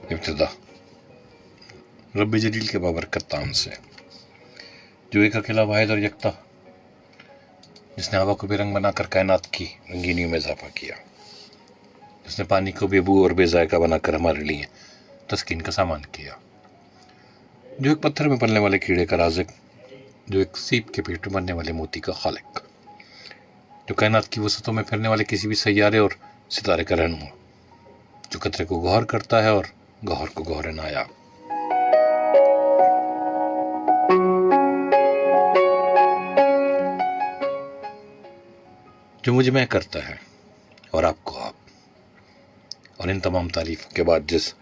ابتدا رب جلیل کے بابرکت نام سے، جو ایک اکیلا واحد اور یکتا، جس نے ہوا کو بے رنگ بنا کر کائنات کی رنگینیوں میں اضافہ کیا، جس نے پانی کو بے بو اور بے ذائقہ بنا کر ہمارے لیے تسکین کا سامان کیا، جو ایک پتھر میں پلنے والے کیڑے کا رازق، جو ایک سیپ کے پیٹ میں مرنے والے موتی کا خالق، جو کائنات کی وسعتوں میں پھرنے والے کسی بھی سیارے اور ستارے کا رہنما، جو قطرے کو گوہر کرتا ہے اور گوہر کو گوہر نایاب، جو مجھ میں کرتا ہے اور آپ کو آپ، اور ان تمام تعریفوں کے بعد جس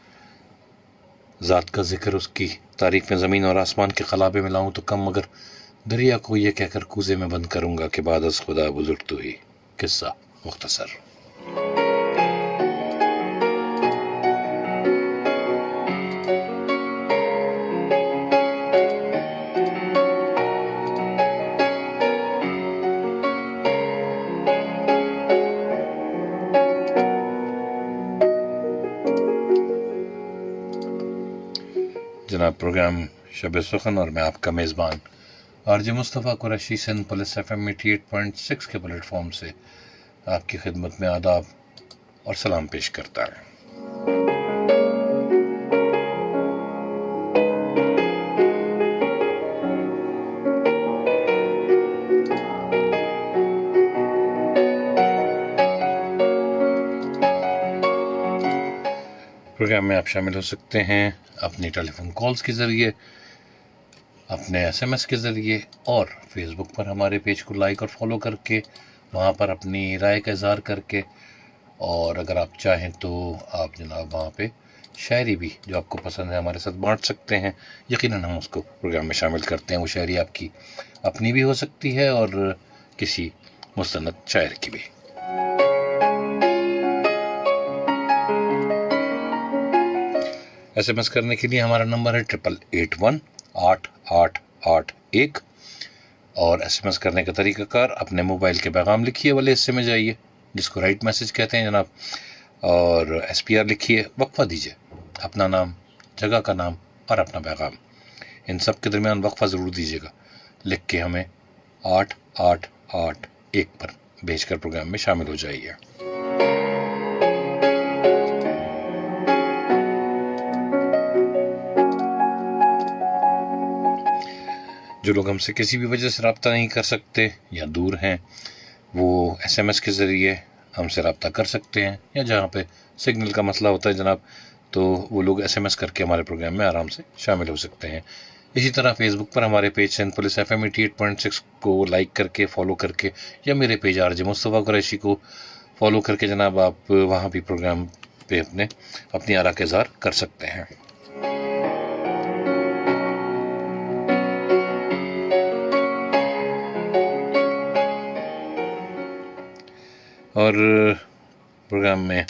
ذات کا ذکر اس کی تعریف میں زمین اور آسمان کے خلابے میں لاؤں تو کم، مگر دریا کو یہ کہہ کر کوزے میں بند کروں گا کہ بعد از خدا بزرگ تو ہی، قصہ مختصر۔ جناب، پروگرام شب سخن اور میں آپ کا میزبان RJ مصطفیٰ قریشی سندھ پولیس FM 88.6 کے پلیٹ فارم سے آپ کی خدمت میں آداب اور سلام پیش کرتا ہے۔ پروگرام میں آپ شامل ہو سکتے ہیں اپنی ٹیلی فون کالز کے ذریعے، اپنے SMS کے ذریعے، اور فیس بک پر ہمارے پیج کو لائک اور فالو کر کے وہاں پر اپنی رائے کا اظہار کر کے، اور اگر آپ چاہیں تو آپ جناب وہاں پہ شاعری بھی جو آپ کو پسند ہے ہمارے ساتھ بانٹ سکتے ہیں۔ یقیناً ہم اس کو پروگرام میں شامل کرتے ہیں۔ وہ شاعری آپ کی اپنی بھی ہو سکتی ہے اور کسی مستند شاعر کی بھی۔ SMS کرنے کے لیے ہمارا نمبر ہے 8881 اور SMS کرنے کا طریقہ کار، اپنے موبائل کے پیغام لکھیے والے حصے میں جائیے جس کو رائٹ میسج کہتے ہیں جناب، اور SPR لکھیے، وقفہ دیجیے، اپنا نام، جگہ کا نام اور اپنا پیغام، ان سب کے درمیان وقفہ ضرور دیجیے گا، لکھ کے ہمیں 8881 پر بھیج کر پروگرام میں شامل ہو جائیے۔ جو لوگ ہم سے کسی بھی وجہ سے رابطہ نہیں کر سکتے یا دور ہیں، وہ SMS کے ذریعے ہم سے رابطہ کر سکتے ہیں، یا جہاں پہ سگنل کا مسئلہ ہوتا ہے جناب تو وہ لوگ SMS کر کے ہمارے پروگرام میں آرام سے شامل ہو سکتے ہیں۔ اسی طرح فیس بک پر ہمارے پیج سندھ پولیس FM 88.6 کو لائک کر کے، فالو کر کے، یا میرے پیج RJ مصطفیٰ قریشی کو فالو کر کے جناب آپ وہاں بھی پروگرام پہ اپنی آرا کا اظہار کر سکتے ہیں۔ اور پروگرام میں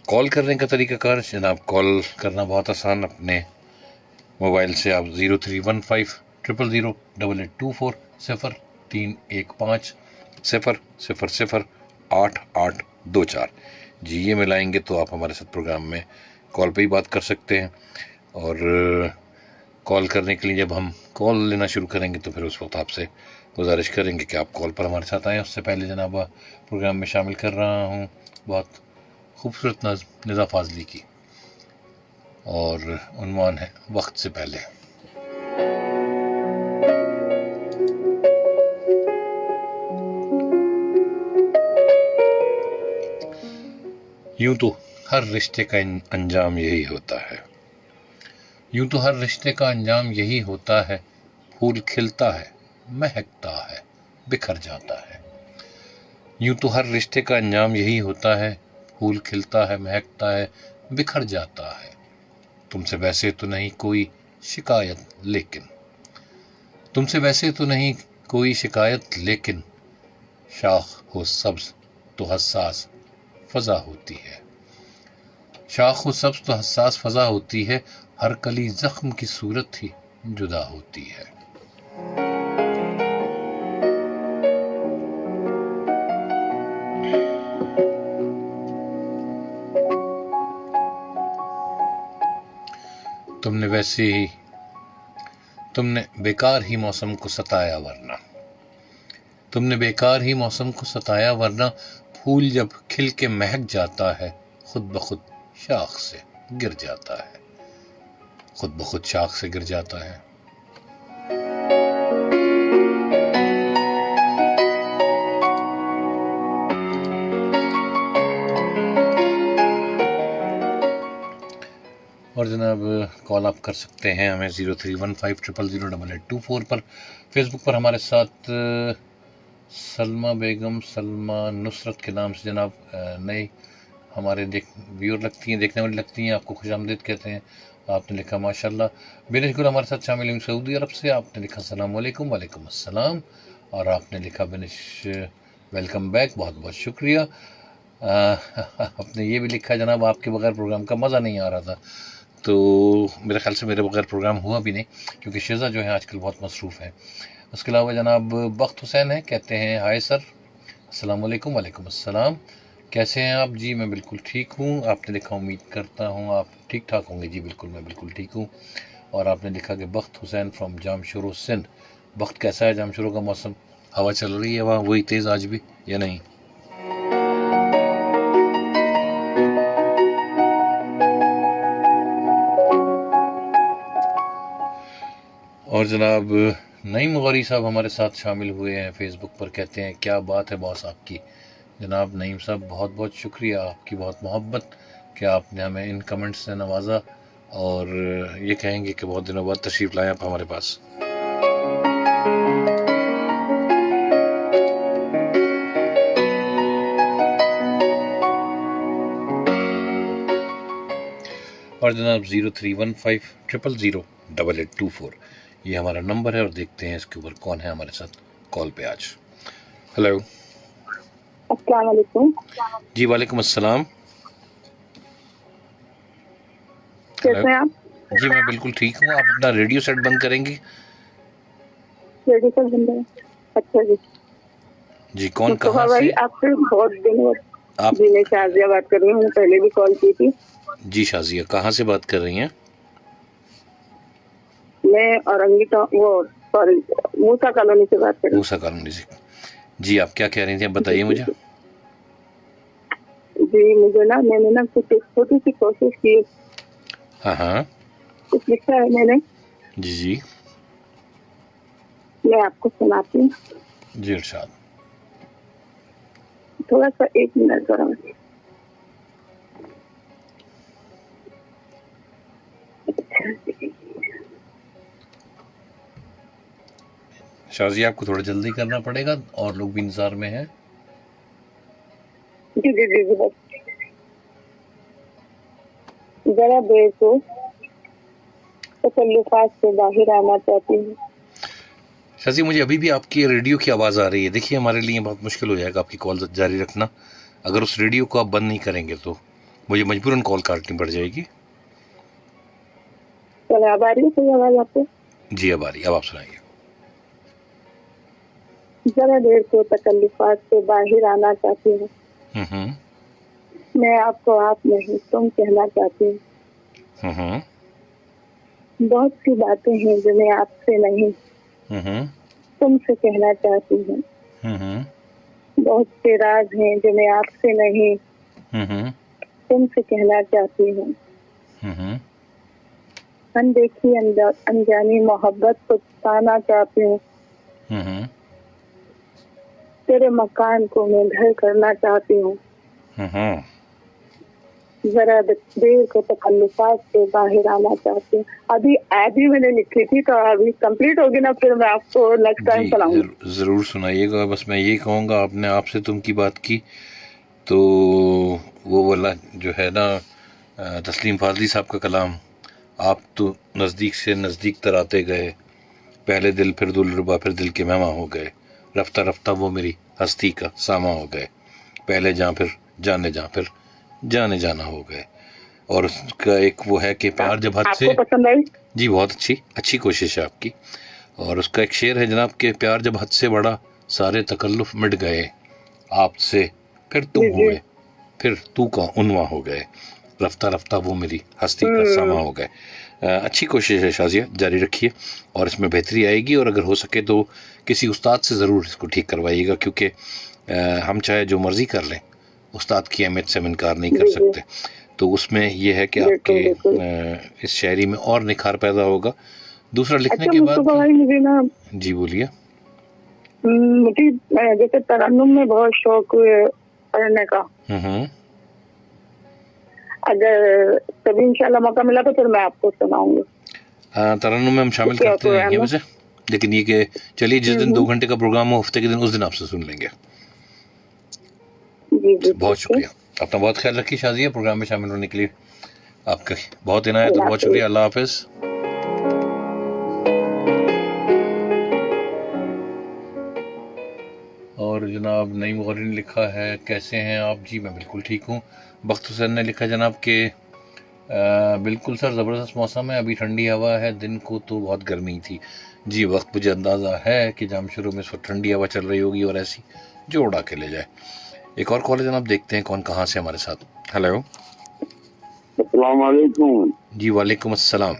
کال کرنے کا طریقہ کار جناب، کال کرنا بہت آسان، اپنے موبائل سے آپ 0315000824 0315008824 جی یہ ملائیں گے تو آپ ہمارے ساتھ پروگرام میں کال پہ ہی بات کر سکتے ہیں۔ اور کال کرنے کے لیے جب ہم کال لینا شروع کریں گے تو پھر اس وقت آپ سے گزارش کریں گے کہ آپ کال پر ہمارے ساتھ آئیں۔ اس سے پہلے جناب پروگرام میں شامل کر رہا ہوں بہت خوبصورت نظم ندا فاضلی کی، اور عنوان ہے وقت سے پہلے۔ یوں تو ہر رشتے کا انجام یہی ہوتا ہے، یوں تو ہر رشتے کا انجام یہی ہوتا ہے، پھول کھلتا ہے، مہکتا ہے، بکھر جاتا ہے۔ یوں تو ہر رشتے کا انجام یہی ہوتا ہے، پھول کھلتا ہے، مہکتا ہے، بکھر جاتا ہے۔ تم سے ویسے تو نہیں کوئی شکایت لیکن، تم سے ویسے تو نہیں کوئی شکایت لیکن، شاخ ہو سبز تو حساس فضا ہوتی ہے، شاخ ہو سبز تو حساس فضا ہوتی ہے، ہر کلی زخم کی صورت ہی جدا ہوتی ہے۔ میں ویسے ہی تم نے بیکار ہی موسم کو ستایا ورنہ، تم نے بیکار ہی موسم کو ستایا ورنہ، پھول جب کھل کے مہک جاتا ہے خود بخود شاخ سے گر جاتا ہے، خود بخود شاخ سے گر جاتا ہے۔ اور جناب کال آپ کر سکتے ہیں ہمیں 0315000824 پر۔ فیس بک پر ہمارے ساتھ سلمہ بیگم، سلمہ نصرت کے نام سے جناب نئی ہمارے ویور لگتی ہیں، دیکھنے والی لگتی ہیں، آپ کو خوش آمدید کہتے ہیں۔ آپ نے لکھا ماشاءاللہ۔ بینش گل ہمارے ساتھ شامل ہیں سعودی عرب سے، آپ نے لکھا السلام علیکم۔ وعلیکم السلام۔ اور آپ نے لکھا بینش ویلکم بیک، بہت بہت شکریہ۔ آپ نے یہ بھی لکھا جناب آپ کے بغیر پروگرام کا مزہ نہیں آ رہا تھا، تو میرے خیال سے میرے بغیر پروگرام ہوا بھی نہیں، کیونکہ شیزہ جو ہے آج کل بہت مصروف ہے۔ اس کے علاوہ جناب بخت حسین ہے، کہتے ہیں ہائے سر، السلام علیکم۔ وعلیکم السلام، کیسے ہیں آپ؟ جی میں بالکل ٹھیک ہوں۔ آپ نے لکھا امید کرتا ہوں آپ ٹھیک ٹھاک ہوں گے۔ جی بالکل، میں بالکل ٹھیک ہوں۔ اور آپ نے لکھا کہ بخت حسین فرام جام شروع سندھ۔ بخت کیسا ہے جام شروع کا موسم؟ ہوا چل رہی ہے وہاں وہی تیز آج بھی یا نہیں؟ اور جناب نعیم غوری صاحب ہمارے ساتھ شامل ہوئے ہیں فیس بک پر، کہتے ہیں کیا بات ہے باس آپ کی۔ جناب نعیم صاحب بہت بہت شکریہ، آپ کی بہت محبت کہ آپ نے ہمیں ان کمنٹس سے نوازا، اور یہ کہیں گے کہ بہت دنوں بعد تشریف لائیں آپ ہمارے پاس۔ اور جناب 0315000824 یہ ہمارا نمبر ہے، اور دیکھتے ہیں اس کے اوپر کون ہے ہمارے ساتھ کال پہ آج۔ ہلو، السلام علیکم۔ جی وعلیکم السلام۔ کیسے ہیں آپ؟ جی میں بالکل ٹھیک ہوں۔ آپ اپنا ریڈیو سیٹ بند کریں گی؟ ریڈیو پر بند ہے؟ اچھا جی۔ جی کون مصطفیٰ کہاں بھائی سے؟ آپ سے بہت دن ہو۔ آپ جی میں شازیہ بات کر رہی ہوں، پہلے بھی کال کی تھی۔ جی شازیہ کہاں سے بات کر رہی ہیں؟ میں اورنگی سوری موسیٰ کالونی سے بات کر رہی موسیٰ کالونی سے۔ جی آپ کیا کہہ رہی تھیں، بتائیے مجھے۔ جی مجھے میں نے کچھ چھوٹی سی کوشش کی، ہاں ہاں کچھ لکھا ہے میں نے، جی جی میں آپ کو سناتی ہوں۔ جی ارشاد۔ تھوڑا سا 1 منٹ ذرا۔ شازیہ آپ کو تھوڑا جلدی کرنا پڑے گا، اور لوگ بھی انتظار میں ہیں۔ جی جی جی بس ذرا دیر کو تکلفات سے باہر آنا چاہتی ہوں۔ شازیہ مجھے ابھی بھی آپ کی ریڈیو کی آواز آ رہی ہے، دیکھیے ہمارے لیے بہت مشکل ہو جائے گا آپ کی کال جاری رکھنا، اگر اس ریڈیو کو آپ بند نہیں کریں گے تو مجھے مجبوراً کال کاٹنی پڑ جائے گی۔ چلے اب آ رہی ہے کوئی آواز آپ کو؟ جی اب آ رہی ہے، اب آپ سنائیے۔ ذرا دیر کو تکلفات سے باہر آنا چاہتی ہوں، ہوں میں آپ کو آپ نہیں تم کہنا چاہتی ہوں، ہوں بہت سی باتیں ہیں جو میں آپ سے نہیں ہوں تم سے کہنا چاہتی ہوں، ہوں بہت سے راز ہیں جو میں آپ سے نہیں ہوں تم سے کہنا چاہتی ہوں، ہوں اندیکھی انجانی محبت کو پانا چاہتی ہوں، ہوں تیرے مکان کو میں گھر کرنا چاہتی ہوں، ہوں ذرا دیر کو تکلفات سے باہر آنا چاہتی ہوں۔ ابھی میں نے لکھی تھی تو ابھی کمپلیٹ ہوگی نا، پھر میں آپ کو نیکسٹ ٹائم سناؤں گی۔ ضرور سنائیے گا، بس میں یہی کہوں گا آپ نے آپ سے تم کی بات کی تو وہ والا جو ہے نا تسلیم فاضلی صاحب کا کلام، آپ تو نزدیک سے نزدیک تر آتے گئے، پہلے دل پھر دلربا پھر دل کے مہماں ہو گئے، رفتہ رفتہ وہ میری ہستی کا ساما ہو گئے، پہلے جاں پھر جانے جاں پھر جانے جانا ہو گئے۔ اور اس کا ایک وہ ہے کہ پیار جب حد آپ سے، کو پسند آئی؟ جی بہت اچھی کوشش ہے آپ کی۔ اور اس کا ایک شعر ہے جناب کہ پیار جب حد سے بڑا سارے تکلف مٹ گئے، آپ سے پھر تم جی ہوئے پھر تو کا عنواں ہو گئے، رفتہ رفتہ وہ میری ہستی کا ساما ہو گئے۔ اچھی کوشش ہے شازیہ، جاری رکھیے اور اس میں بہتری آئے گی، اور اگر ہو سکے تو کسی استاد سے ضرور اس کو ٹھیک کروائیے گا، کیونکہ ہم چاہے جو مرضی کر لیں استاد کی اہمیت سے ہم انکار نہیں کر سکتے. تو اس میں یہ ہے کہ آپ کے اس شاعری میں اور نکھار پیدا ہوگا. دوسرا لکھنے کے بعد مجھے نا جی بولیے. مجھے جیسے ترنم میں بہت شوق پڑھنے کا، اگر کبھی انشاءاللہ موقع ملا تو پھر میں آپ کو سناؤں گی. ترنم میں ہم شامل کرتے ہیں یہ وجہ، لیکن یہ کہ چلیے جس دن 2 گھنٹے کا پروگرام ہو ہفتے کے دن، اس دن آپ سے سن لیں گے. بہت شکریہ، اپنا بہت خیال رکھیے شازیہ. پروگرام میں شامل ہونے کے لیے آپ کا بہت عنایت اور بہت شکریہ. اللہ حافظ. اور جناب نعیم غوری نے لکھا ہے کیسے ہیں آپ؟ جی میں بالکل ٹھیک ہوں. بخت حسین نے لکھا جناب کہ بالکل سر زبردست موسم ہے، ابھی ٹھنڈی ہوا ہے، دن کو تو بہت گرمی تھی. جی وقت مجھے اندازہ ہے کہ جام شروع میں اس وقت ٹھنڈی ہوا چل رہی ہوگی اور ایسی جو اڑا کے لے جائے. ایک اور کال ہے جناب، دیکھتے ہیں کون کہاں سے ہمارے ساتھ. ہیلو السلام علیکم. جی وعلیکم السلام.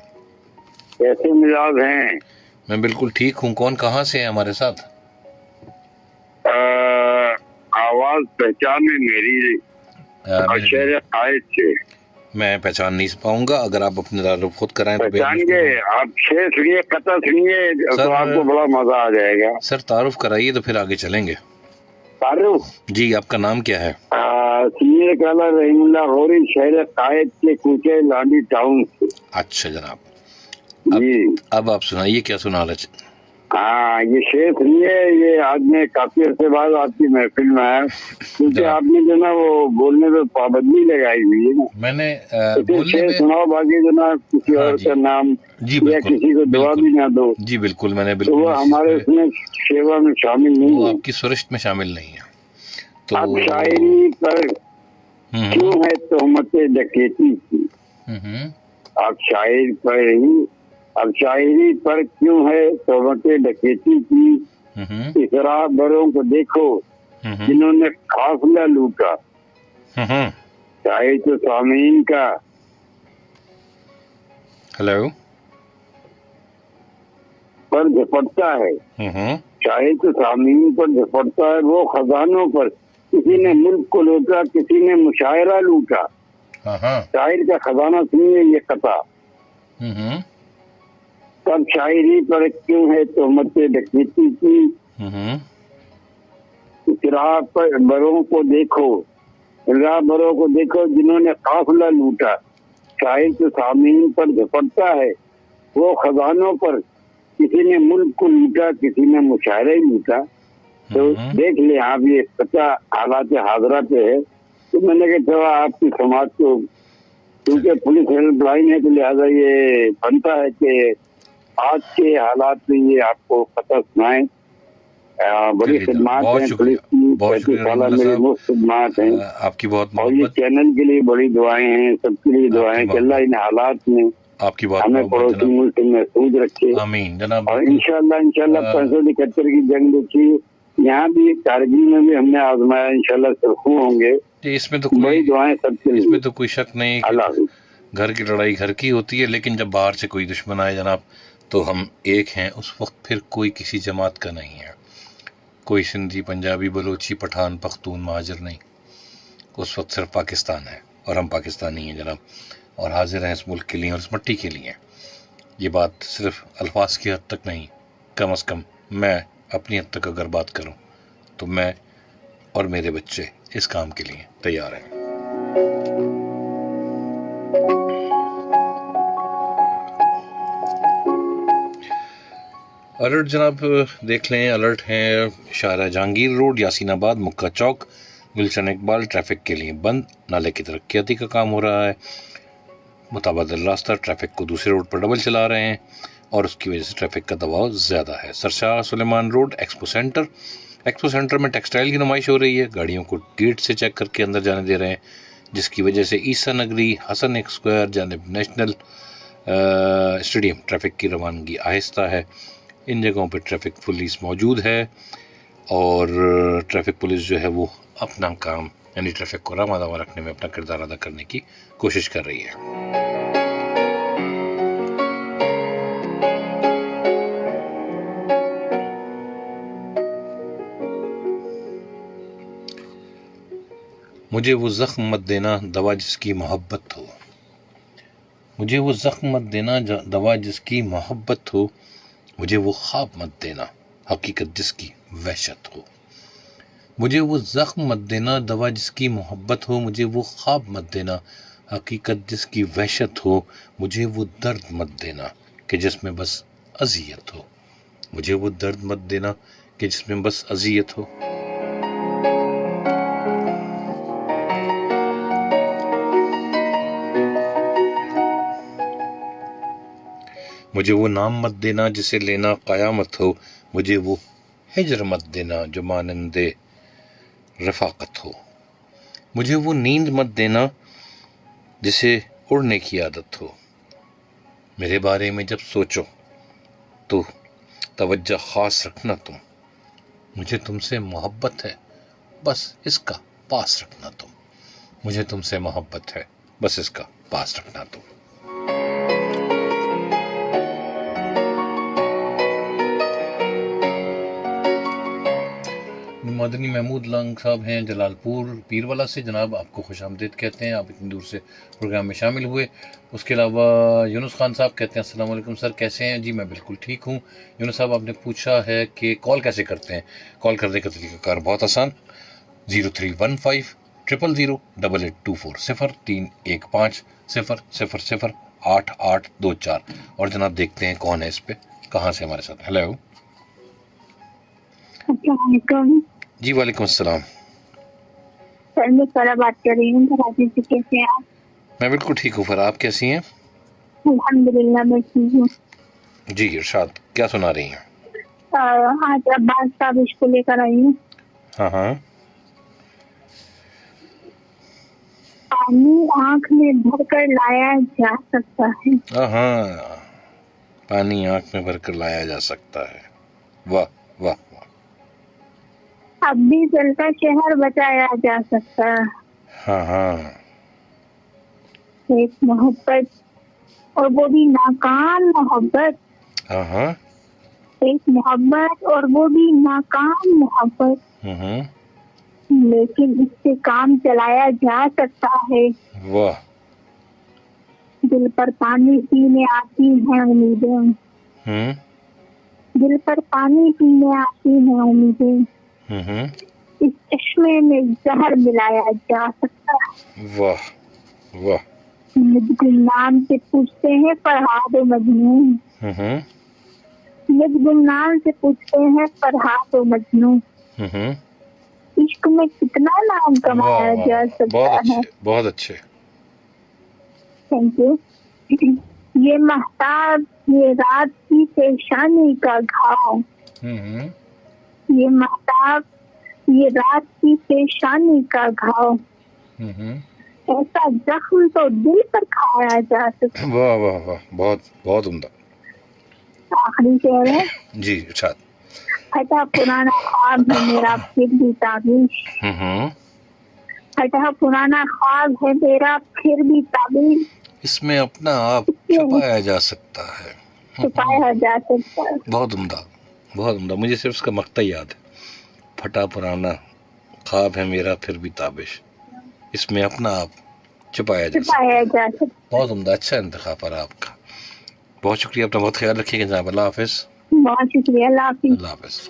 کیسے مزاج ہیں؟ میں بالکل ٹھیک ہوں. کون کہاں سے ہے ہمارے ساتھ؟ آواز پہچانے میری شہر قائد سے. میں پہچان نہیں پاؤں گا، اگر آپ اپنے تعارف خود کرائیں تو پہچان گئے. آپ شعر سنیے، قطع سنیے تو آپ کو بڑا مزہ آ جائے گا. سر تعارف کرائیے تو پھر آگے چلیں گے. تعارف؟ جی آپ کا نام کیا ہے؟ سینئر کالر رحیم اللہ غوری، شہر قائد کے کوچے لانڈی ٹاؤن سے. اچھا جناب، جی اب آپ سنائیے کیا سنا رہے؟ ہاں یہ شعر سنیے. یہ آج میں کافی عرصے بعد آپ کی محفل میں آیا، کیونکہ آپ نے جو نا وہ بولنے پہ پابندی لگائی ہوئی ہے نا. میں نے شعر سناؤ، باقی جو نا کسی اور کا نام یا کسی کو دعا بھی نہ دو. جی بالکل، میں نے تو وہ ہمارے اس میں سیوا میں شامل نہیں ہے، آپ کی سرشت میں شامل نہیں ہے. تو اب شاعری پر کیوں ہے تہمت ڈکیتی کی؟ اب شاعر پر ہی، اب شاعری پر کیوں ہے تہمت ڈکیتی کی؟ اسرا بروں کو دیکھو جنہوں نے قافلہ لوٹا. شاعر تو سامعین کا ہیلو پر جھپٹتا ہے. شاعر تو سامعین پر جھپٹتا ہے، وہ خزانوں پر کسی نے ملک کو لوٹا، کسی نے مشاعرہ لوٹا. شاعر کا خزانہ سنیے یہ قطع. تب شاعری پر کیوں ہے تہمت ڈکیتی کی؟ راہ پر بروں کو دیکھو، راہ بروں کو دیکھو جنہوں نے قافلہ لوٹا. شاعر تو سامعین پر جھپٹتا ہے، وہ خزانوں پر کسی نے ملک کو لوٹا، کسی نے مشاعرہ ہی لوٹا. تو دیکھ لیں آپ، یہ قطع حالات حاضرہ پہ ہے. تو میں نے کہا چلا آپ کی سماج کو، کیونکہ پولیس ہیلپ لائن ہے تو لہٰذا یہ بنتا ہے کہ آج کے حالات میں یہ آپ کو قطع سنائیں. بڑی خدمات ہیں پولیس کی، 35 سالہ میری مفت خدمات ہیں. آپ کی بہت اور یہ چینل کے لیے بڑی دعائیں ہیں، سب کے لیے دعائیں کہ اللہ ان حالات میں آپ کی بات ہمیں پڑوسی ملک سے محفوظ رکھے. آمین جناب. اور انشاءاللہ 571 کی جنگ دیکھی، یہاں بھی کارگل میں بھی ہم نے آزمایا، انشاءاللہ سرخو ہوں گے. اس میں تو بڑی دعائیں سب کے لیے. اس میں تو کوئی شک نہیں. اللہ گھر کی لڑائی گھر کی ہوتی ہے، لیکن جب باہر سے کوئی دشمن آئے جناب تو ہم ایک ہیں. اس وقت پھر کوئی کسی جماعت کا نہیں ہے، کوئی سندھی، پنجابی، بلوچی، پٹھان، پختون، مہاجر نہیں. اس وقت صرف پاکستان ہے اور ہم پاکستانی ہیں جناب، اور حاضر ہیں اس ملک کے لیے اور اس مٹی کے لیے. یہ بات صرف الفاظ کی حد تک نہیں، کم از کم میں اپنی حد تک اگر بات کروں تو میں اور میرے بچے اس کام کے لیے تیار ہیں. الرٹ جناب دیکھ لیں، الرٹ ہیں شارع جہانگیر روڈ، یاسین آباد، مکہ چوک، گلشن اقبال ٹریفک کے لیے بند. نالے کی ترقیاتی کا کام ہو رہا ہے، متبادل راستہ ٹریفک کو دوسرے روڈ پر ڈبل چلا رہے ہیں اور اس کی وجہ سے ٹریفک کا دباؤ زیادہ ہے. سرشار سلیمان روڈ، ایکسپو سینٹر میں ٹیکسٹائل کی نمائش ہو رہی ہے، گاڑیوں کو گیٹ سے چیک کر کے اندر جانے دے رہے ہیں، جس کی وجہ سے عیسیٰ نگری، حسن ایک اسکوائر جانب نیشنل اسٹیڈیم ٹریفک کی روانگی آہستہ ہے. ان جگہوں پہ ٹریفک پولیس موجود ہے اور ٹریفک پولیس جو ہے وہ اپنا کام یعنی ٹریفک کو رواں دواں رکھنے میں اپنا کردار ادا کرنے کی کوشش کر رہی ہے. مجھے وہ زخم مت دینا دوا جس کی محبت ہو، مجھے وہ زخم مت دینا دوا جس کی محبت ہو، مجھے وہ خواب مت دینا حقیقت جس کی وحشت ہو، مجھے وہ زخم مت دینا دوا جس کی محبت ہو، مجھے وہ خواب مت دینا حقیقت جس کی وحشت ہو، مجھے وہ درد مت دینا کہ جس میں بس اذیت ہو، مجھے وہ درد مت دینا کہ جس میں بس اذیت ہو۔ مجھے وہ نام مت دینا جسے لینا قیامت ہو، مجھے وہ ہجر مت دینا جو مانند رفاقت ہو، مجھے وہ نیند مت دینا جسے اڑنے کی عادت ہو، میرے بارے میں جب سوچو تو توجہ خاص رکھنا تم، مجھے تم سے محبت ہے بس اس کا پاس رکھنا تم، مجھے تم سے محبت ہے بس اس کا پاس رکھنا تم۔ مدنی محمود لانگ صاحب ہیں جلال پور پیروالا سے، جناب آپ کو خوش آمدید کہتے ہیں، آپ اتنی دور سے پروگرام میں شامل ہوئے۔ اس کے علاوہ یونس خان صاحب کہتے ہیں السلام علیکم سر، کیسے ہیں؟ جی میں بالکل ٹھیک ہوں۔ یونس صاحب آپ نے پوچھا ہے کہ کال کیسے کرتے ہیں، کال کرنے کا طریقہ کار بہت آسان، 0315008824 0315008824 اور جناب دیکھتے ہیں کون ہے اس پہ، کہاں سے ہمارے ساتھ۔ ہیلو السلام علیکم جی وعلیکم السلام، سر، میں سارا بات کر رہی ہوں کراچی سے، کیسے ہیں آپ؟ میں بالکل ٹھیک ہوں، پھر آپ کیسی ہیں؟ الحمدللہ میں ٹھیک ہوں۔ جی ارشاد، کیا سنا رہی ہیں؟ آج عباس تابش کو لے کر آئی ہوں۔ ہاں ہاں، پانی آنکھ میں بھر کر لایا جا سکتا ہے، ہاں، پانی آنکھ میں بھر کر لایا جا سکتا ہے، واہ واہ واہ، اب بھی جلتا شہر بچایا جا سکتا ہے، ہاں ہاں، ایک محبت اور وہ بھی ناکام محبت، ہاں ہاں، ایک محبت اور وہ بھی ناکام محبت، ہوں، لیکن اس سے کام چلایا جا سکتا ہے، واہ، دل پر پانی پینے آتی ہیں امیدیں، ہوں، دل پر پانی پینے آتی ہیں امیدیں، ہوں، اس چشمے میں زہر ملایا جا سکتا ہے، واہ واہ، مجھ گمنام سے پوچھتے ہیں فرہاد و مجنون، ہوں، مجھ گمنام سے پوچھتے ہیں فرہاد و مجنون، ہوں، عشق میں کتنا نام واہ کمایا واہ، جا بہت سکتا ہے۔ اچھے بہت اچھے، تھینک یو۔ یہ مہتاب یہ رات کی پیشانی کا گھاؤ، ہوں، یہ مہتاب یہ رات کی پیشانی کا گھاؤ، ہوں، ایسا زخم تو دل پر کھایا جا سکتا واہ واہ واہ، بہت بہت عمدہ، ہے۔ آخری شعر ہے، جی ارشاد، پھٹا پرانا خواب ہے میرا پھر بھی تابش، ہوں، پھٹا پرانا خواب ہے میرا پھر بھی تابش، اس میں اپنا آپ چھپایا جا سکتا ہے، چھپایا جا سکتا ہے۔ بہت عمدہ بہت عمدہ، مجھے صرف اس کا مقطع یاد ہے، پھٹا پرانا خواب ہے میرا پھر بھی تابش، اس میں اپنا آپ چھپایا جا سکتا چھپایا ہے، جا سکتا بہت عمدہ، اچھا انتخاب ہے آپ کا، بہت شکریہ، اپنا بہت خیال رکھیے گا جناب، اللہ حافظ، ہے۔ بہت شکریہ، اللہ حافظ۔ اللہ حافظ۔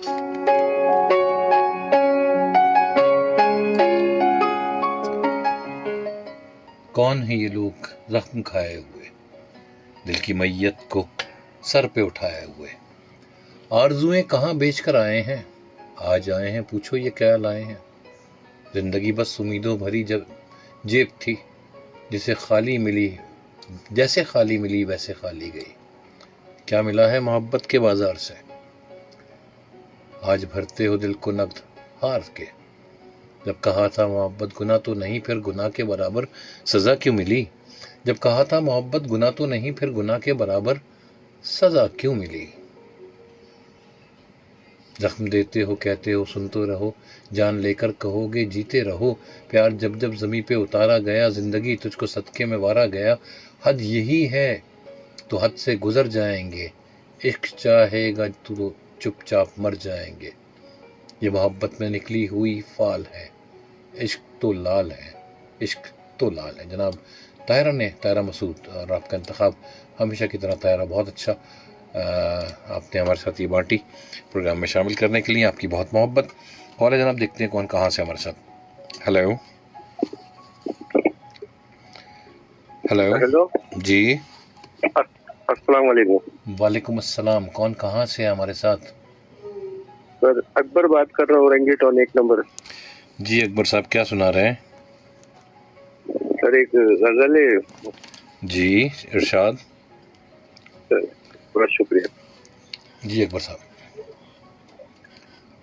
کون ہیں یہ لوگ زخم کھائے ہوئے، دل کی میت کو سر پہ اٹھائے ہوئے، آرزویں کہاں بیچ کر آئے ہیں، آج آئے ہیں پوچھو یہ کیا لائے ہیں، زندگی بس امیدوں بھری جیب تھی، جیسے خالی ملی ویسے خالی گئی، کیا ملا ہے محبت کے بازار سے، آج بھرتے ہو دل کو نقد ہار کے، جب کہا تھا محبت گناہ تو نہیں پھر گناہ کے برابر سزا کیوں ملی، جب کہا تھا محبت گناہ تو نہیں پھر گناہ کے برابر سزا کیوں ملی، زخم دیتے ہو کہتے ہو سنتے رہو، جان لے کر کہو گے جیتے رہو، پیار جب جب زمیں پہ اتارا گیا، زندگی تجھ کو صدقے میں وارا گیا، حد یہی ہے تو حد سے گزر جائیں گے، عشق چاہے گا تو چپ چاپ مر جائیں گے، یہ محبت میں نکلی ہوئی فال ہے، عشق تو لال ہے، عشق تو لال ہے. جناب طاہرہ مسعود، اور آپ کا انتخاب ہمیشہ کی طرح طاہرہ بہت اچھا. آپ نے ہمارے ساتھ یہ بانٹی پروگرام میں شامل کرنے کے لیے آپ کی بہت محبت. اور جناب دیکھتے ہیں کون کہاں سے ہمارے ساتھ. ہیلو ہیلو جی السلام علیکم. وعلیکم السلام. کون کہاں سے ہے ہمارے ساتھ؟ سر اکبر بات کر رہا ہوں، رنگی ٹون 1 نمبر. جی اکبر صاحب کیا سنا رہے ہیں؟ سر ایک غزل ہے. جی ارشاد. سر بہت شکریہ. جی اکبر صاحب.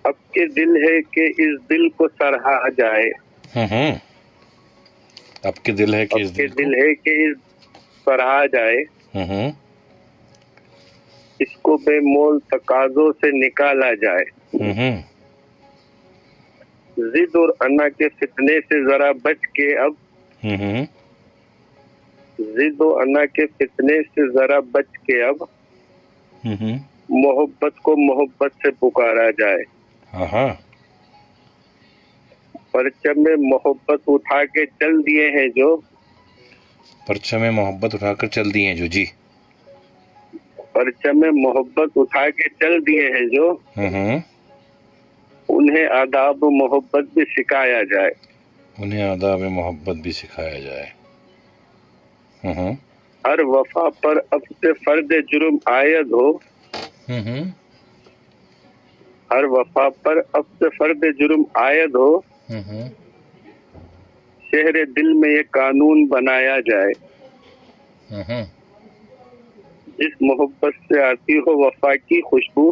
اب کے دل ہے کہ اس دل کو سراہا جائے. اب کے دل ہے کہ اب کے دل ہے کہ اس سراہا جائے. اس کو بے مول تقاضوں سے نکالا جائے. ضد اور انا کے فتنے سے ذرا بچ کے اب. ضد و انا کے فتنے سے ذرا بچ کے اب. محبت کو محبت سے پکارا جائے. پرچم میں محبت اٹھا کے چل دیے ہیں جو. پرچم میں محبت اٹھا کر چل دیے ہیں جو. جی پرچم میں محبت اٹھا کے چل دیے ہیں جو. انہیں آداب و محبت بھی سکھایا جائے. انہیں آداب محبت بھی سکھایا جائے. ہر وفا پر اب سے فرد جرم عائد ہو. ہر وفا پر اب سے فرد جرم عائد ہو. شہر دل میں یہ قانون بنایا جائے. جس محبت سے آتی ہو وفا کی خوشبو.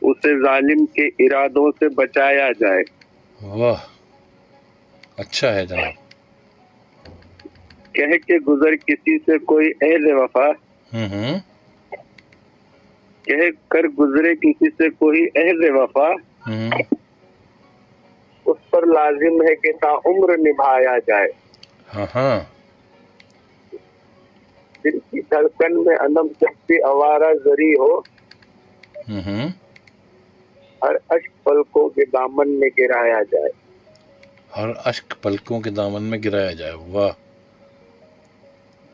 اسے ظالم کے ارادوں سے بچایا جائے. واہ اچھا ہے جناب. کہہ کے گزر کسی سے کوئی اہل وفا. کہہ کر گزرے کسی سے کوئی اہل وفا. اس پر لازم ہے کہ تا عمر نبھایا جائے. دل کی دھڑکن میں انم شکتی آوارہ زری ہو. ہر اشک پلکوں کے دامن میں گرایا جائے. ہر اشک پلکوں کے دامن میں گرایا جائے. واہ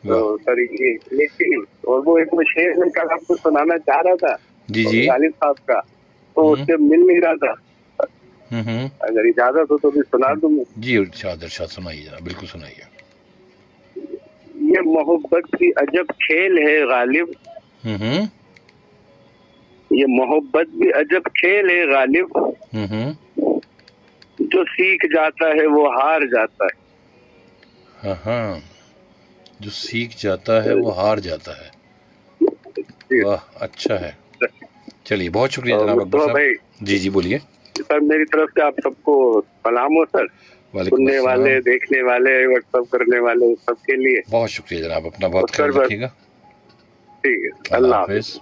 تو سر یہ اور وہ ایک شعر میں کل آپ کو سنانا چاہ رہا تھا جی غالب صاحب کا، تو اس سے مل نہیں رہا تھا. اگر اجازت ہو تو بھی سنا دوں. جی ارشاد سنائیے جناب، بالکل سنائیے. یہ محبت کی عجب کھیل ہے غالب. یہ محبت بھی عجب کھیل ہے غالب. جو سیکھ جاتا ہے وہ ہار جاتا ہے. جو سیکھ جاتا ہے وہ ہار جاتا ہے. واہ اچھا ہے. چلیے بہت شکریہ جناب اکبر صاحب. جی بولیے سر. میری طرف سے آپ سب کو سلام ہو سر. سننے والے، دیکھنے والے، واٹس ایپ کرنے والے سب کے لیے بہت شکریہ جناب. اپنا بہت خیال رکھیے گا. ٹھیک ہے، اللہ حافظ.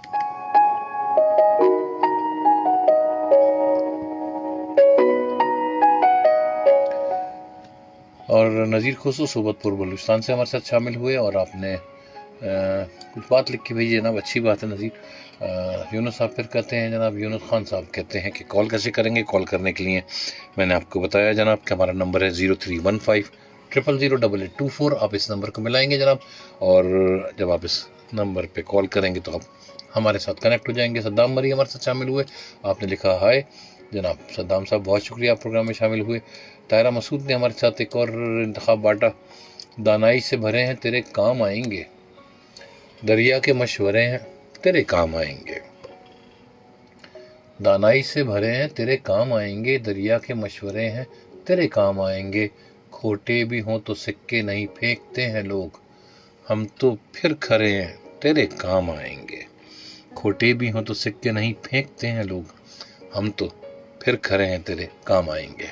اور نذیر خسرو صوبت پور بلوچستان سے ہمارے ساتھ شامل ہوئے، اور آپ نے کچھ بات لکھ کے بھیجی جناب. اچھی بات ہے نذیر. یونس صاحب پھر کہتے ہیں جناب، یونس خان صاحب کہتے ہیں کہ کال کیسے کریں گے. کال کرنے کے لیے میں نے آپ کو بتایا جناب کہ ہمارا نمبر ہے 0315000824. آپ اس نمبر کو ملائیں گے جناب، اور جب آپ اس نمبر پہ کال کریں گے تو آپ ہمارے ساتھ کنیکٹ ہو جائیں گے. صدام مری ہمارے ساتھ شامل ہوئے. آپ نے لکھا ہائے جناب. صدام صاحب بہت شکریہ، آپ پروگرام میں شامل ہوئے. طاہرہ مسعود نے ہمارے ساتھ ایک اور انتخاب بانٹا. دانائی سے بھرے ہیں تیرے کام آئیں گے، دریا کے مشورے ہیں تیرے کام آئیں گے. دانائی سے بھرے ہیں تیرے کام آئیں گے، دریا کے مشورے ہیں تیرے کام آئیں گے. کھوٹے بھی ہوں تو سکے نہیں پھینکتے ہیں لوگ، ہم تو پھر کھرے ہیں تیرے کام آئیں گے. کھوٹے بھی ہوں تو سکے نہیں پھینکتے ہیں لوگ، ہم تو پھر کھرے ہیں تیرے کام آئیں گے.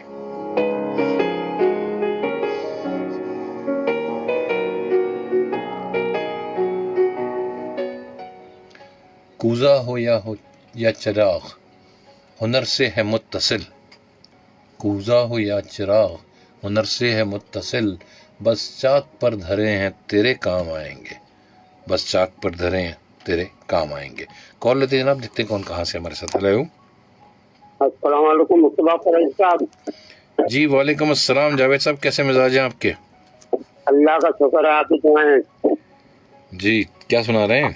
کوزہ ہو یا چراغ ہنر سے ہے متصل. کوزہ ہو یا چراغ ہنر سے ہے متصل، بس چاک پر دھرے ہیں تیرے کام آئیں گے. بس چاک پر دھرے ہیں تیرے کام آئیں گے. کال لیتے جناب، دیکھتے کون کہاں سے ہمارے ساتھ. ہیلو السلام علیکم مصطفیٰ فرنگ صاحب. جی وعلیکم السلام جاوید صاحب، کیسے مزاج ہیں آپ کے؟ اللہ کا شکر ہے، آپ کی دعائیں۔ جی کیا سنا رہے ہیں؟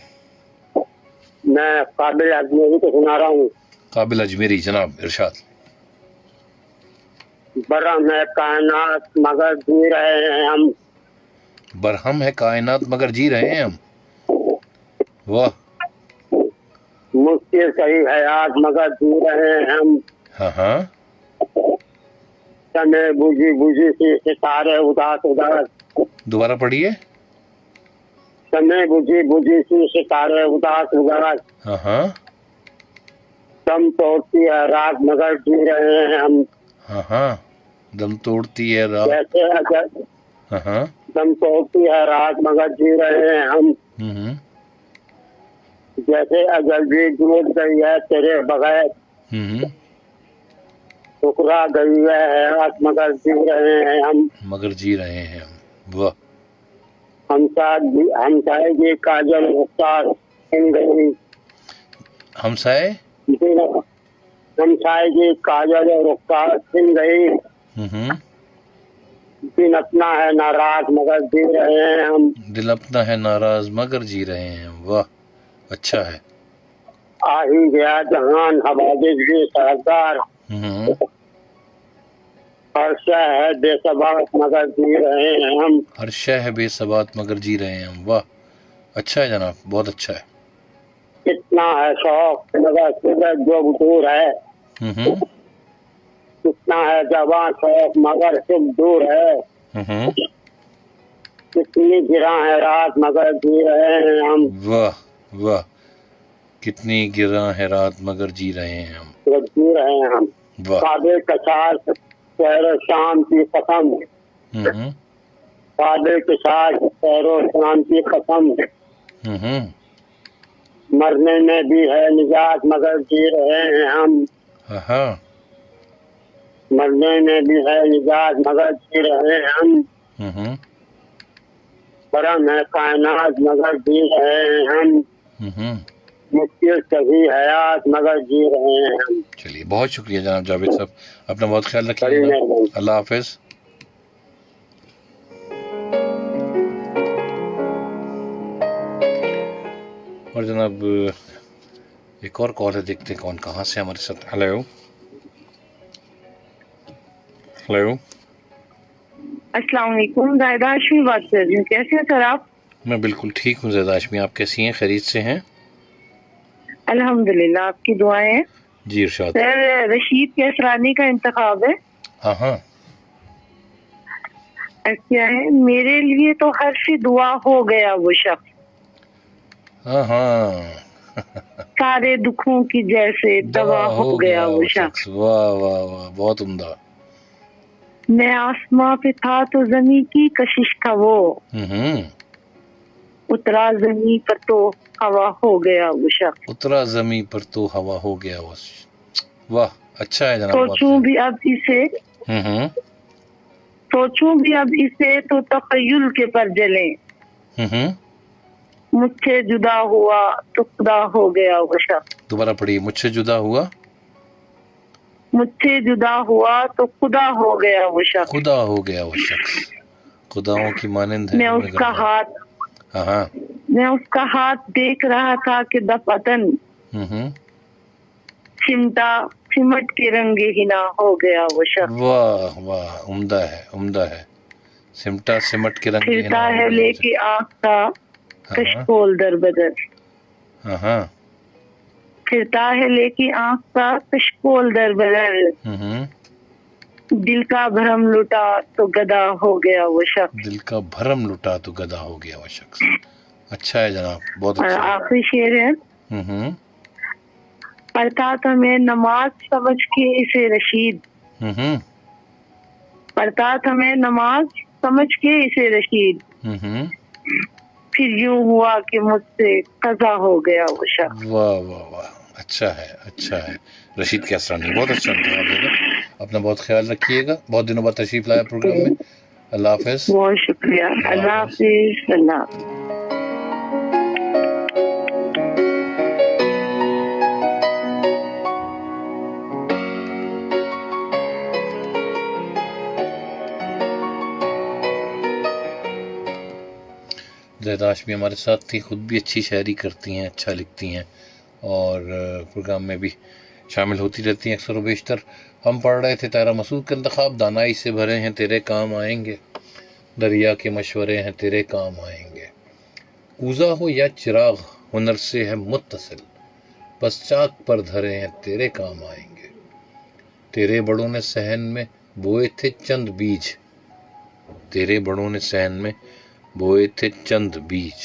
میں قابل اجمیری کو سنا رہا ہوں۔ قابل اجمیری، جناب ارشاد۔ برہم ہے کائنات مگر جی رہے ہیں ہم، برہم ہے کائنات مگر جی رہے ہیں ہم، واہ، مشکل صحیح حیات مگر جی رہے ہیں ہم، ہاں ہاں، سمے بجھی بجھی سی ستارے اداس اداس، دوبارہ پڑھیے۔ سمے بجھی بجھی سی ستارے اداس اداس، ہاں ہاں دم توڑتی ہے رات مگر جی رہے ہیں ہم، ہاں ہاں، دم توڑتی ہے رات، جیسے اجل ہاں ہاں، دم توڑتی ہے رات مگر جی رہے ہیں ہم، ہوں جیسے اجل بھی ڈوب گئی ہے تیرے بغیر، ہوں، ٹکرا گئی ہے حیات مگر جی رہے ہیں ہم، مگر جی رہے ہیں ہم، واہ، ہمسائے کاجل رفتار سن گئی، ہمسائے، ہمسائے کاجل رفتار سن گئی، ہوں، دن اپنا ہے ناراض مگر جی رہے ہیں ہم، دل اپنا ہے ناراض مگر جی رہے ہیں، واہ، اچھا ہے، آ ہی گیا جہان حوادث بھی سردار، ہوں، ہر شے ہے بے ثبات مگر جی رہے ہیں ہم، ہر شے ہے بے ثبات مگر جی رہے ہیں ہم، واہ، اچھا ہے جناب، بہت اچھا ہے، کتنا ہے شوق مگر صبح جو دور ہے، ہوں کتنا ہے جوان شوق مگر صبح دور ہے، ہوں، کتنی گراں ہے رات مگر جی رہے ہیں ہم، واہ واہ، کتنی گراں ہے رات مگر جی رہے ہیں ہم، مگر جی رہے ہیں ہم، واہ، کعبے کے ساتھ سیر و شام کی قسم، ہوں کعبے کے ساتھ سیر و شام کی قسم، ہوں، مرنے میں بھی ہے نجات مگر جی رہے ہیں ہم، ہاں ہاں، مرنے میں بھی ہے نجات مگر جی رہے ہیں ہم، ہوں برہم ہے کائنات مگر جی رہے ہیں ہم، ہوں، مشکل صحیح حیات مگر جی رہے ہیں ہم، چلیے بہت شکریہ جناب جاوید صاحب، اپنا بہت خیال رکھیے بڑی گا، مہربانی۔ اللہ حافظ۔ اور جناب ایک اور کال ہے، دیکھتے ہیں کون کہاں سے ہمارے ساتھ۔ ہلو ہلو، السلام علیکم، زائدہ ہاشمی بات کر رہی ہوں، کیسے ہیں سر آپ؟ میں بالکل ٹھیک ہوں زیادہ ہاشمی، آپ کیسی ہیں؟ خیریت سے ہیں؟ الحمدللہ، آپ کی دعائیں ہیں۔ جی ارشاد۔ سر رشید کیسرانی کا انتخاب ہے۔ ہاں ہاں، کیا ہے، میرے لیے تو حرف دعا ہو گیا وہ شخص، ہاں ہاں، سارے دکھوں کی جیسے دوا ہو گیا وہ شخص، واہ واہ واہ، بہت عمدہ، میں آسماں پہ تھا تو زمین کی کشش تھا وہ، ہوں، اترا زمین پر تو ہوا ہو گیا وہ شخص، اترا زمیں پر تو ہوا ہو گیا وہ، واہ، اچھا ہے جناب، بہت سوچوں بھی اب اسے ہوں سوچوں بھی اب اسے تو تخیل کے پر جلیں، ہوں، مجھ سے جدا ہوا تو خدا ہو گیا وہ شخص، دوبارہ پڑھیے، مجھ سے جدا ہوا، مجھ سے جدا ہوا تو خدا ہو گیا وہ شخص، خدا ہو گیا وہ شخص، خداؤں کی مانند ہے میں عمر اس کا گرداں، ہاتھ ہاں ہاں، میں اس کا ہاتھ دیکھ رہا تھا کہ دفعتن ہوں، سمٹ کے رنگ ہنا ہو گیا وہ شخص، واہ واہ، عمدہ ہے عمدہ ہے، سمٹا سمٹ کے رنگ پھرتا ہنا ہے ہو گیا لے وہ کے شخص، آنکھ کا ہاں کشکول در بدر، ہاں ہاں، پھرتا ہے لے کے آنکھ کا کشکول در بدر، ہوں، دل کا بھرم لٹا تو گدا ہو گیا وہ شخص، دل کا بھرم لٹا تو گدا ہو گیا وہ شخص، اچھا ہے جناب، بہت اور اچھا ہے، آخری شعر ہے، ہوں پڑھتا تھا میں نماز سمجھ کے اسے رشید، ہوں پڑھتا تھا میں نماز سمجھ کے اسے رشید، ہوں، پھر یوں ہوا کہ مجھ سے قضا ہو گیا وہ شخص۔ واہ واہ واہ، اچھا ہے اچھا ہے، رشید کیسرانی، بہت اچھا انتخاب ہے، اپنا بہت خیال رکھیے گا، بہت دنوں بعد تشریف لایا پروگرام میں، اللہ حافظ، بہت شکریہ، اللہ حافظ، اللہ حافظ۔ زیدہ ہاشمی ہمارے ساتھ تھی، خود بھی اچھی شاعری کرتی ہیں، اچھا لکھتی ہیں اور پروگرام میں بھی شامل ہوتی رہتی ہیں اکثر و بیشتر۔ ہم پڑھ رہے تھے طاہرہ مسعود کے انتخاب، دانائی سے بھرے ہیں تیرے کام آئیں گے، دریا کے مشورے ہیں تیرے کام آئیں گے، کوزہ ہو یا چراغ ہنر سے ہے متصل، بس چاک پر دھرے ہیں تیرے کام آئیں گے، تیرے بڑوں نے صحن میں بوئے تھے چند بیج، تیرے بڑوں نے صحن میں بوئے تھے چند بیج،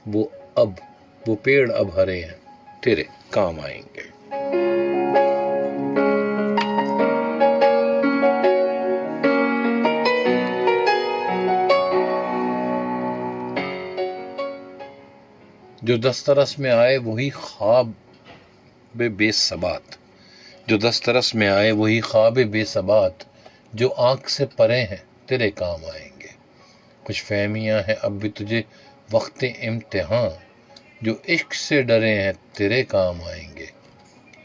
وہ پیڑ اب ہرے ہیں تیرے کام آئیں گے۔ جو دسترس میں آئے وہی خواب بے ثبات، جو دسترس میں آئے وہی خواب بے ثبات، جو آنکھ سے پرے ہیں تیرے کام آئیں گے، کچھ فہمیاں ہیں اب بھی تجھے وقت امتحان، جو عشق سے ڈرے ہیں تیرے کام آئیں گے،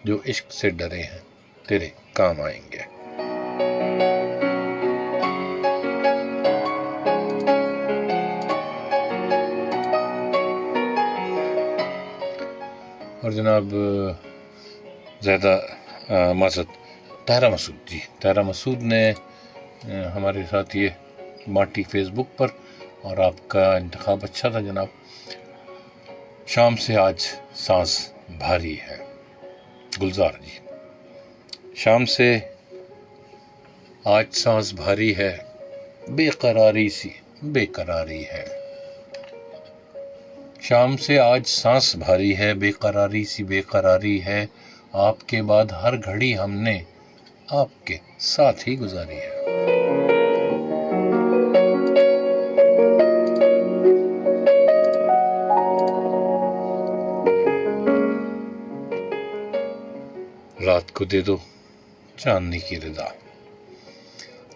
جو عشق سے ڈرے ہیں تیرے کام آئیں گے۔ اور جناب زیادہ طاہرہ مسعود نے ہمارے ساتھ یہ بانٹی فیس بک پر، اور آپ کا انتخاب اچھا تھا جناب۔ شام سے آج سانس بھاری ہے، گلزار جی۔ شام سے آج سانس بھاری ہے، بے قراری ہے، شام سے آج سانس بھاری ہے، بے قراری ہے، آپ کے بعد ہر گھڑی ہم نے آپ کے ساتھ ہی گزاری ہے۔ رات کو دے دو چاندنی کی ردا،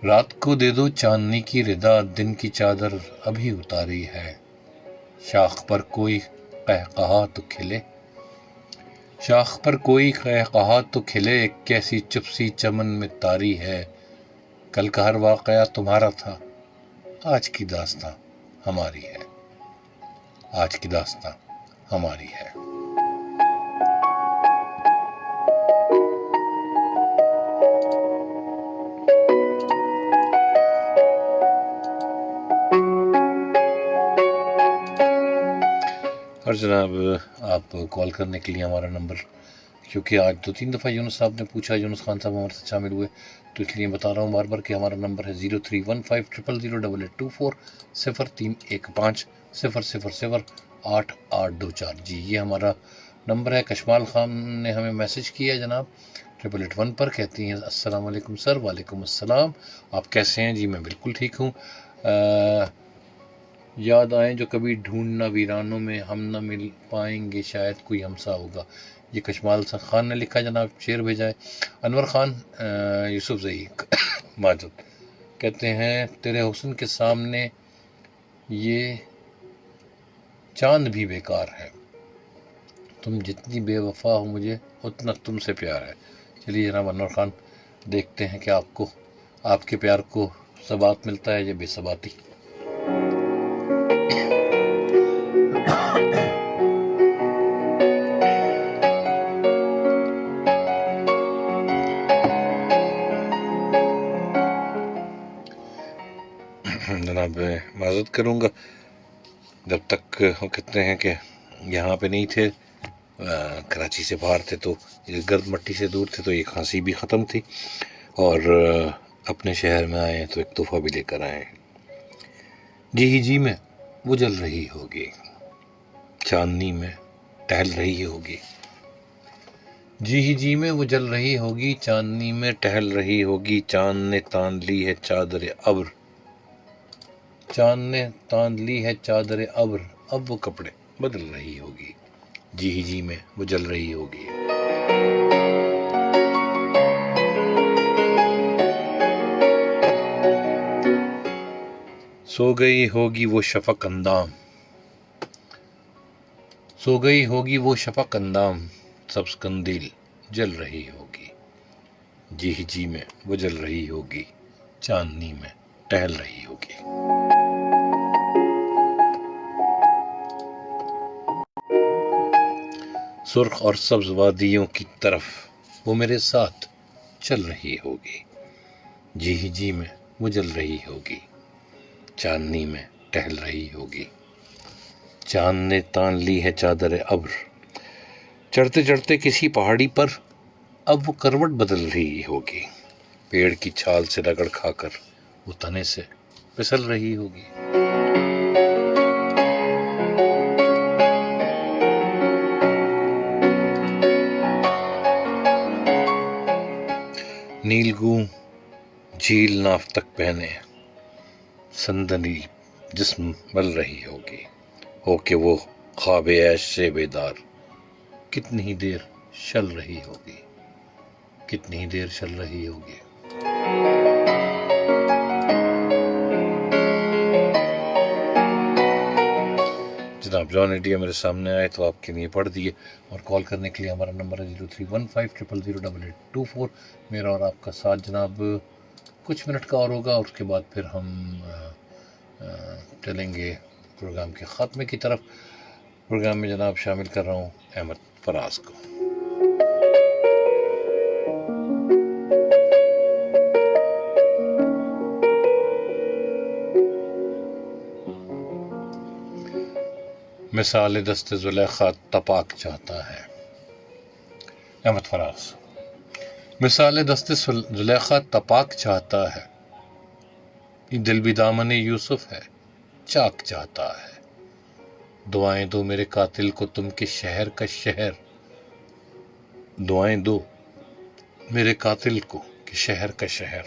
رات کو دے دو چاندنی کی ردا، دن کی چادر ابھی اتاری ہے، شاخ پر کوئی قہقہا تو کھلے، شاخ پر کوئی قہقہا تو کھلے، کیسی چپ سی چمن میں تاری ہے، کل کا ہر واقعہ تمہارا تھا، آج کی داستاں ہماری ہے، آج کی داستاں ہماری ہے۔ اور جناب آپ کال کرنے کے لیے ہمارا نمبر، کیونکہ آج 2-3 دفعہ یونس صاحب نے پوچھا، یونس خان صاحب ہمارے ساتھ شامل ہوئے، تو اس لیے بتا رہا ہوں بار بار کہ ہمارا نمبر ہے 0315000884 0315000824 جی، یہ ہمارا نمبر ہے۔ کشمال خان نے ہمیں میسج کیا جناب 881 پر، کہتی ہیں السلام علیکم سر۔ وعلیکم السلام، آپ کیسے ہیں؟ جی میں بالکل ٹھیک ہوں۔ یاد آئیں جو کبھی ڈھونڈنا ویرانوں میں، ہم نہ مل پائیں گے شاید کوئی ہمسا ہوگا، یہ کشمال خان نے لکھا جناب، شعر بھیجا ہے۔ انور خان یوسف زئی ماجد کہتے ہیں تیرے حسن کے سامنے یہ چاند بھی بیکار ہے، تم جتنی بے وفا ہو مجھے اتنا تم سے پیار ہے۔ چلیے جناب انور خان، دیکھتے ہیں کہ آپ کو آپ کے پیار کو ثبات ملتا ہے یا بے ثباتی۔ جناب معذرت کروں گا، جب تک ہم کہتے ہیں کہ یہاں پہ نہیں تھے، کراچی سے باہر تھے، تو گرد مٹی سے دور تھے، تو یہ کھانسی بھی ختم تھی، اور اپنے شہر میں آئے تو ایک تحفہ بھی لے کر آئے۔ جی میں وہ جل رہی ہوگی، چاندنی میں ٹہل رہی ہوگی، جی میں وہ جل رہی ہوگی، چاندنی میں ٹہل رہی ہوگی، چاند نے تان لی ہے چادر ابر، چاند نے تان لی ہے چادر ابر، اب وہ کپڑے بدل رہی ہوگی، جی میں وہ جل رہی ہوگی۔ سو گئی ہوگی وہ شفق اندام، سو گئی ہوگی وہ شفق اندام، سبز قندیل جل رہی ہوگی، جی میں وہ جل رہی ہوگی، چاندنی میں ٹہل رہی ہوگی۔ سرخ اور سبز وادیوں کی طرف وہ میرے ساتھ چل رہی ہوگی، جی ہی جی میں وہ جل رہی ہوگی، چاندنی میں ٹہل رہی ہوگی، چاند نے تان لی ہے چادر ابر، چڑھتے چڑھتے کسی پہاڑی پر اب وہ کروٹ بدل رہی ہوگی، پیڑ کی چھال سے رگڑ کھا کر وہ تنے سے پھسل رہی ہوگی۔ نیلگوں جھیل ناف تک پہنے سندنی جسم مل رہی ہوگی، ہو کہ وہ خواب عیش سے بیدار کتنی ہی دیر چل رہی ہوگی، کتنی ہی دیر چل رہی ہوگی۔ جناب جان انڈیا میرے سامنے آئے تو آپ کے لیے پڑھ دیے، اور کال کرنے کے لیے ہمارا نمبر ہے 0315000884۔ میرا اور آپ کا ساتھ جناب کچھ منٹ کا اور ہوگا، اور اس کے بعد پھر ہم چلیں گے پروگرام کے خاتمے کی طرف۔ پروگرام میں جناب شامل کر رہا ہوں احمد فراز کو۔ مثال دست زلیخا تپاک چاہتا ہے، احمد فراز۔ مثال دست زلیخا تپاک چاہتا ہے، یہ دل بھی دامن یوسف ہے، چاک چاہتا ہے۔ دعائیں دو میرے قاتل کو تم کے شہر کا شہر، دعائیں دو میرے قاتل کو کہ شہر کا شہر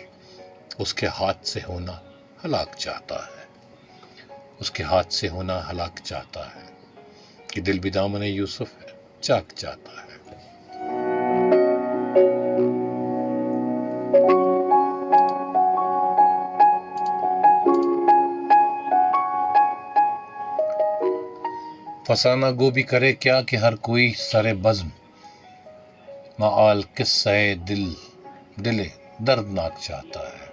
اس کے ہاتھ سے ہونا ہلاک چاہتا ہے، اس کے ہاتھ سے ہونا ہلاک چاہتا ہے، کہ دل بھی دامن یوسف ہے، چاک چاہتا ہے۔ فسانہ گو بھی کرے کیا کہ ہر کوئی سر بزم، معال قصہ دل دردناک چاہتا ہے۔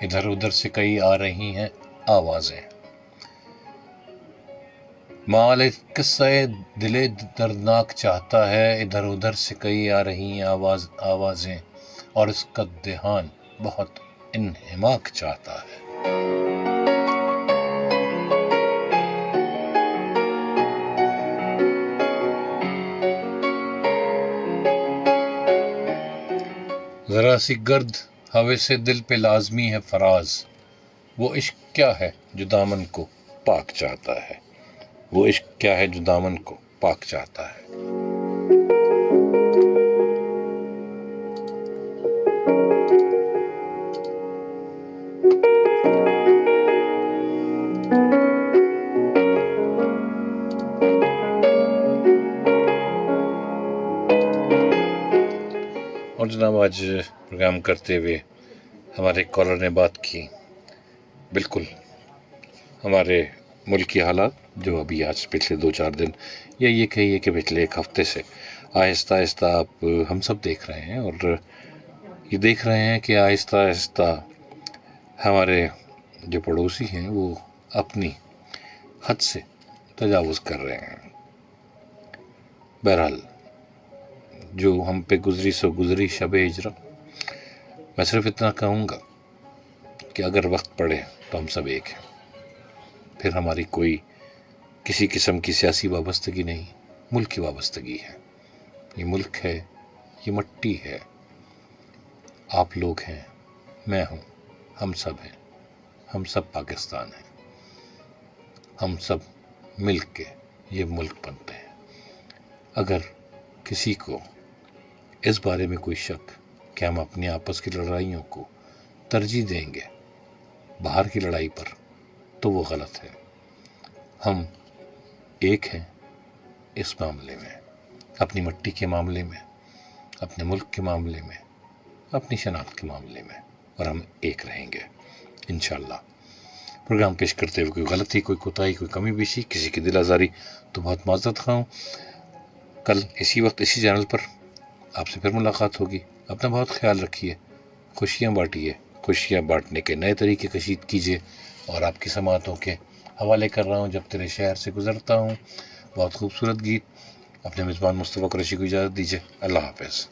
ادھر ادھر سے کئی آ رہی ہیں آوازیں، معال قصہ دل دردناک چاہتا ہے، ادھر ادھر سے کئی آ رہی ہیں آوازیں، اور اس کا دھیان بہت انہماک چاہتا ہے۔ ذرا سی گرد ہوے سے دل پہ لازمی ہے فراز، وہ عشق کیا ہے جو دامن کو پاک چاہتا ہے، وہ عشق کیا ہے جو دامن کو پاک چاہتا ہے۔ اور جناب آج پروگرام کرتے ہوئے ہمارے کالر نے بات کی بالکل ہمارے ملکی حالات جو ابھی آج پچھلے 2-4 دن یا یہ کہیے کہ پچھلے ایک ہفتے سے آہستہ آہستہ آپ ہم سب دیکھ رہے ہیں، اور یہ دیکھ رہے ہیں کہ آہستہ آہستہ ہمارے جو پڑوسی ہیں وہ اپنی حد سے تجاوز کر رہے ہیں۔ بہرحال جو ہم پہ گزری سو گزری شب ہجرہ، میں صرف اتنا کہوں گا کہ اگر وقت پڑے تو ہم سب ایک ہیں، پھر ہماری کوئی کسی قسم کی سیاسی وابستگی نہیں، ملک کی وابستگی ہے۔ یہ ملک ہے، یہ مٹی ہے، آپ لوگ ہیں، میں ہوں، ہم سب ہیں، ہم سب پاکستان ہیں، ہم سب مل کے یہ ملک بنتے ہیں۔ اگر کسی کو اس بارے میں کوئی شک کہ ہم اپنی آپس کی لڑائیوں کو ترجیح دیں گے باہر کی لڑائی پر، تو وہ غلط ہے۔ ہم ایک ہیں اس معاملے میں، اپنی مٹی کے معاملے میں، اپنے ملک کے معاملے میں، اپنی شناخت کے معاملے میں، اور ہم ایک رہیں گے انشاءاللہ۔ پروگرام پیش کرتے ہوئے کوئی غلطی، کوئی کوتاہی، کوئی کمی بیشی، کسی کی دل آزاری تو بہت معذرت خواہ ہوں۔ کل اسی وقت اسی چینل پر آپ سے پھر ملاقات ہوگی۔ اپنا بہت خیال رکھیے، خوشیاں بانٹیے، خوشیاں بانٹنے کے نئے طریقے کشید کیجیے، اور آپ کی سماعتوں کے حوالے کر رہا ہوں جب تیرے شہر سے گزرتا ہوں، بہت خوبصورت گیت اپنے میزبان مصطفیٰ قریشی کو اجازت دیجیے. اللہ حافظ.